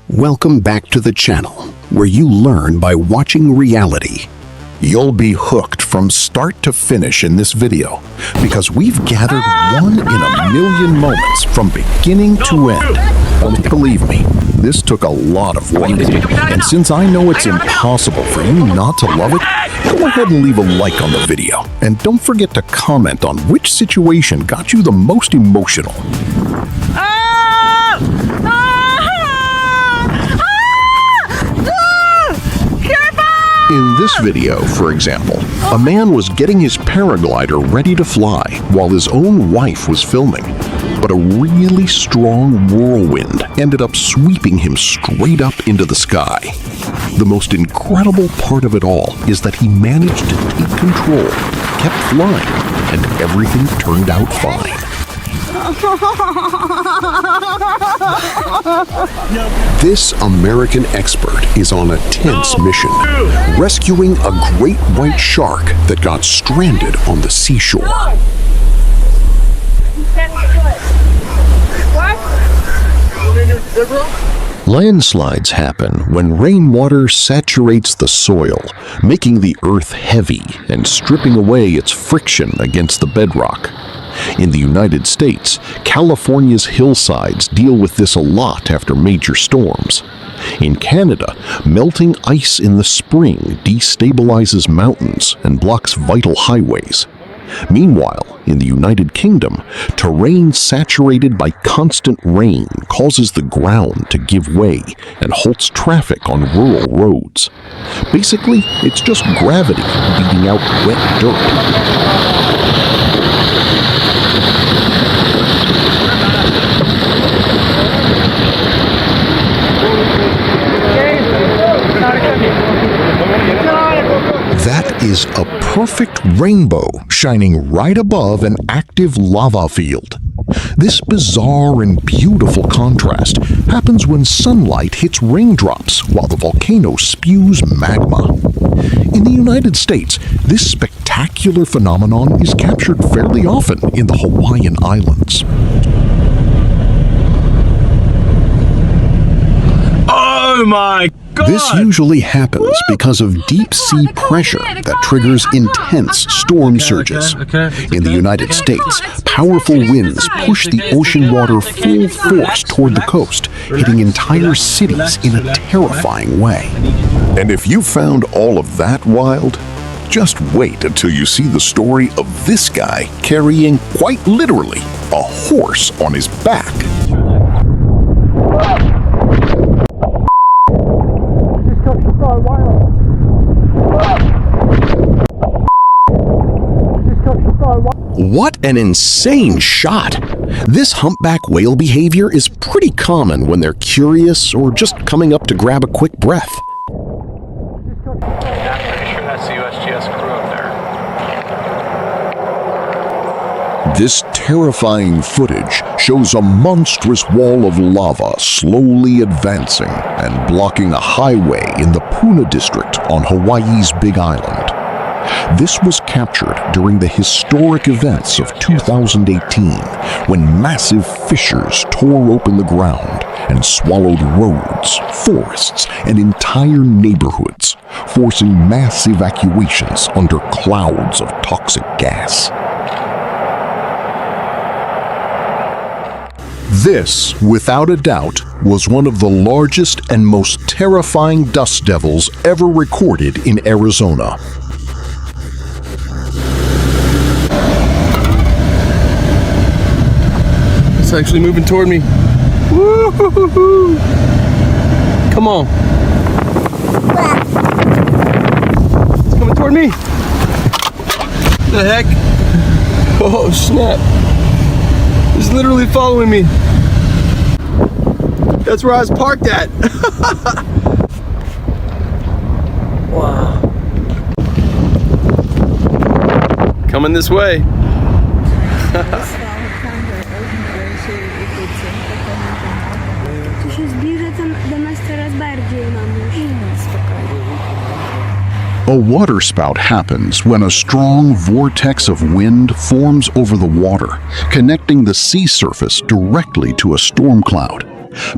Welcome back to the channel, where you learn by watching reality. You'll be hooked from start to finish in this video, because we've gathered 1 in a million moments from beginning to end. Believe me, this took a lot of work, and since I know it's impossible for you not to love it, go ahead and leave a like on the video, and don't forget to comment on which situation got you the most emotional. In this video, for example, a man was getting his paraglider ready to fly while his own wife was filming. But a really strong whirlwind ended up sweeping him straight up into the sky. The most incredible part of it all is that he managed to take control, kept flying, and everything turned out fine. This American expert is on a tense mission, rescuing a great white shark that got stranded on the seashore. Landslides happen when rainwater saturates the soil, making the earth heavy and stripping away its friction against the bedrock. In the United States, California's hillsides deal with this a lot after major storms. In Canada, melting ice in the spring destabilizes mountains and blocks vital highways. Meanwhile, in the United Kingdom, terrain saturated by constant rain causes the ground to give way and halts traffic on rural roads. Basically, it's just gravity beating out wet dirt. That is a perfect rainbow shining right above an active lava field. This bizarre and beautiful contrast happens when sunlight hits raindrops while the volcano spews magma. In the United States, this spectacular phenomenon is captured fairly often in the Hawaiian Islands. Oh my God! This usually happens because of deep-sea pressure that triggers intense storm surges. In the United States, powerful winds push the ocean water full force toward the coast, hitting entire cities in a terrifying way. And if you found all of that wild, just wait until you see the story of this guy carrying, quite literally, a horse on his back. What an insane shot! This humpback whale behavior is pretty common when they're curious or just coming up to grab a quick breath. I'm pretty sure that's the USGS crew up there. This terrifying footage shows a monstrous wall of lava slowly advancing and blocking a highway in the Puna district on Hawaii's Big Island. This was captured during the historic events of 2018, when massive fissures tore open the ground and swallowed roads, forests, and entire neighborhoods, forcing mass evacuations under clouds of toxic gas. This, without a doubt, was one of the largest and most terrifying dust devils ever recorded in Arizona. It's actually moving toward me. Woo-hoo-hoo-hoo. Come on. It's coming toward me. The heck? Oh, snap. It's literally following me. That's where I was parked at. Wow. Coming this way. A waterspout happens when a strong vortex of wind forms over the water, connecting the sea surface directly to a storm cloud.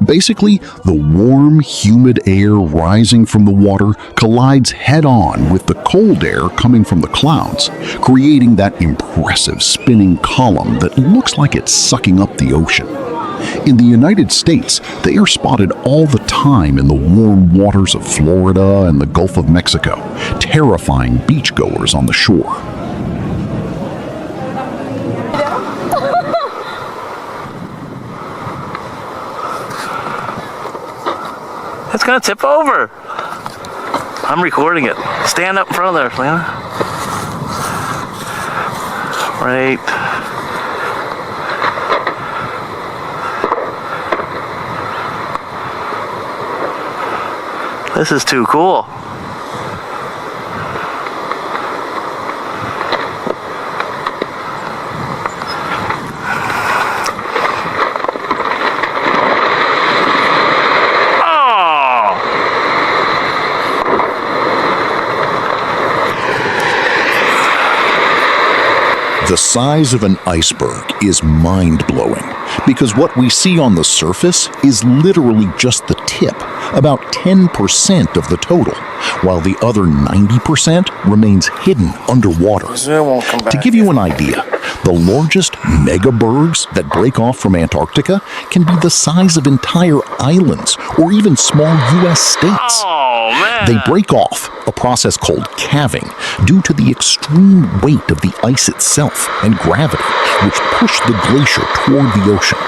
Basically, the warm, humid air rising from the water collides head-on with the cold air coming from the clouds, creating that impressive spinning column that looks like it's sucking up the ocean. In the United States, they are spotted all the time in the warm waters of Florida and the Gulf of Mexico, terrifying beachgoers on the shore. It's gonna tip over. I'm recording it. Stand up in front of there, Lana. Right. This is too cool. The size of an iceberg is mind-blowing because what we see on the surface is literally just the tip, about 10% of the total, while the other 90% remains hidden underwater. To give you an idea, the largest megabergs that break off from Antarctica can be the size of entire islands or even small U.S. states. Oh, man. They break off, a process called calving, due to the extreme weight of the ice itself and gravity, which push the glacier toward the ocean.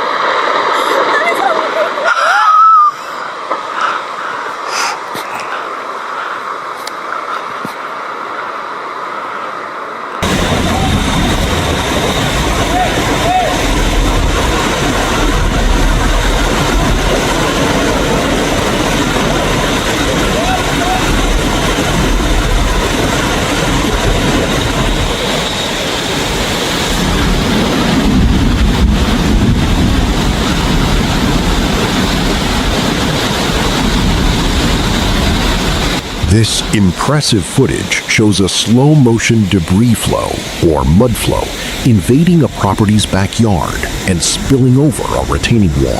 This impressive footage shows a slow-motion debris flow, or mud flow, invading a property's backyard and spilling over a retaining wall.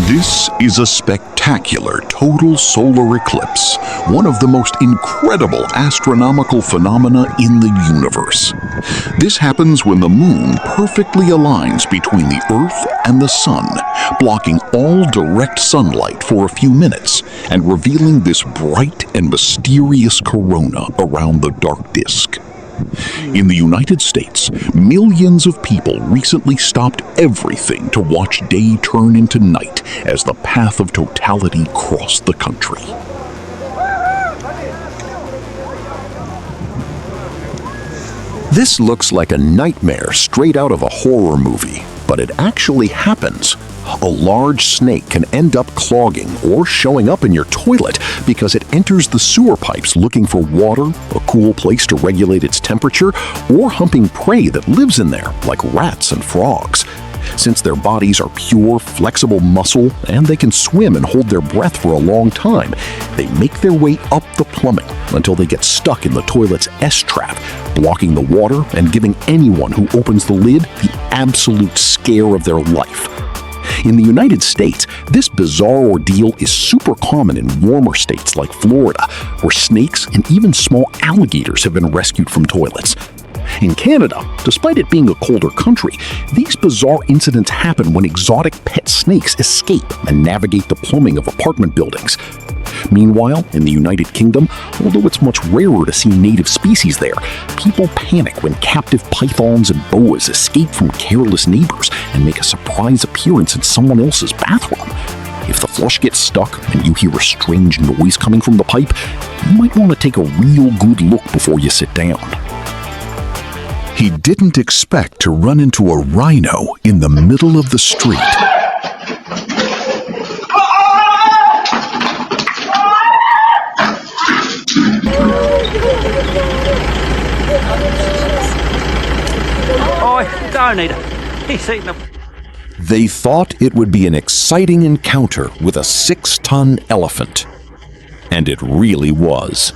This is a spectacular total solar eclipse, one of the most incredible astronomical phenomena in the universe. This happens when the moon perfectly aligns between the Earth and the sun, blocking all direct sunlight for a few minutes and revealing this bright and mysterious corona around the dark disk. In the United States, millions of people recently stopped everything to watch day turn into night as the path of totality crossed the country. This looks like a nightmare straight out of a horror movie, but it actually happens. A large snake can end up clogging or showing up in your toilet because it enters the sewer pipes looking for water, a cool place to regulate its temperature, or humping prey that lives in there, like rats and frogs. Since their bodies are pure, flexible muscle and they can swim and hold their breath for a long time, they make their way up the plumbing until they get stuck in the toilet's S-trap, blocking the water and giving anyone who opens the lid the absolute scare of their life. In the United States, this bizarre ordeal is super common in warmer states like Florida, where snakes and even small alligators have been rescued from toilets. In Canada, despite it being a colder country, these bizarre incidents happen when exotic pet snakes escape and navigate the plumbing of apartment buildings. Meanwhile, in the United Kingdom, although it's much rarer to see native species there, people panic when captive pythons and boas escape from careless neighbors and make a surprise appearance in someone else's bathroom. If the flush gets stuck and you hear a strange noise coming from the pipe, you might want to take a real good look before you sit down. He didn't expect to run into a rhino in the middle of the street. Oh, darn it. He's eating them. They thought it would be an exciting encounter with a 6-ton elephant. And it really was.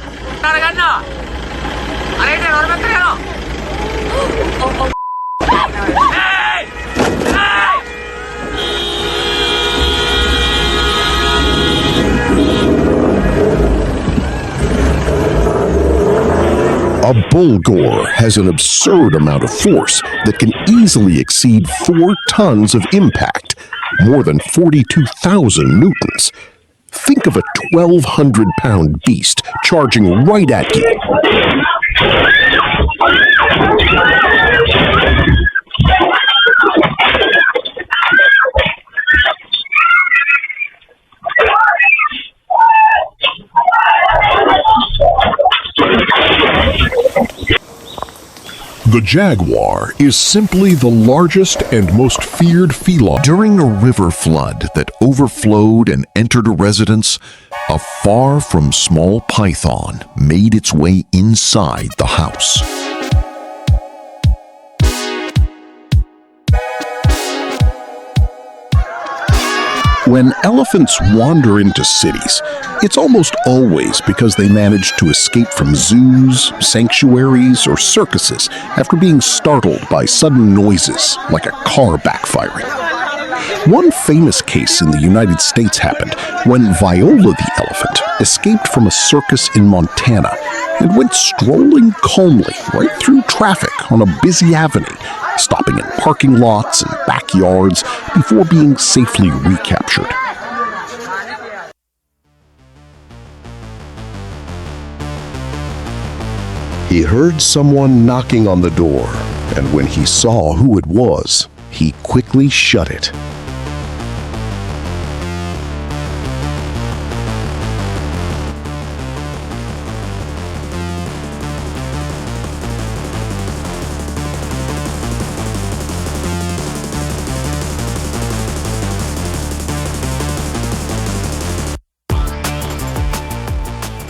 A bull-gore has an absurd amount of force that can easily exceed 4 tons of impact, more than 42,000 newtons. Think of a 1,200-pound beast charging right at you. The jaguar is simply the largest and most feared feline. During a river flood that overflowed and entered a residence, a far from small python made its way inside the house. When elephants wander into cities, it's almost always because they manage to escape from zoos, sanctuaries, or circuses after being startled by sudden noises like a car backfiring. One famous case in the United States happened when Viola the elephant escaped from a circus in Montana and went strolling calmly right through traffic on a busy avenue, stopping in parking lots and backyards before being safely recaptured. He heard someone knocking on the door, and when he saw who it was, he quickly shut it.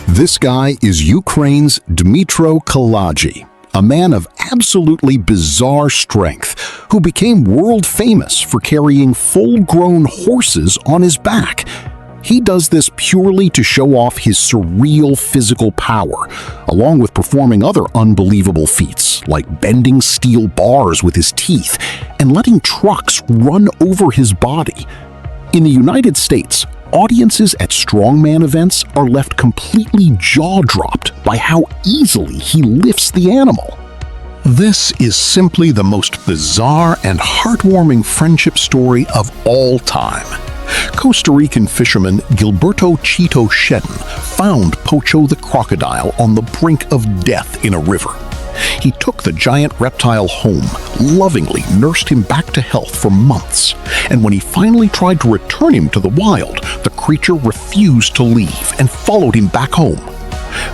This guy is Ukraine's Dmytro Kaladzhi, a man of absolutely bizarre strength who became world famous for carrying full-grown horses on his back. He does this purely to show off his surreal physical power, along with performing other unbelievable feats like bending steel bars with his teeth and letting trucks run over his body. In the United States, audiences at strongman events are left completely jaw-dropped by how easily he lifts the animal. This is simply the most bizarre and heartwarming friendship story of all time. Costa Rican fisherman Gilberto Chito Shedden found Pocho the crocodile on the brink of death in a river. He took the giant reptile home, lovingly nursed him back to health for months, and when he finally tried to return him to the wild, the creature refused to leave and followed him back home.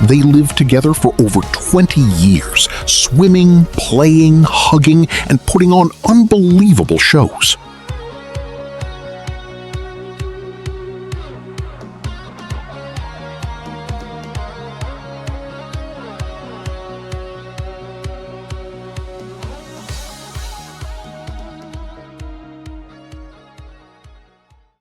They lived together for over 20 years, swimming, playing, hugging, and putting on unbelievable shows.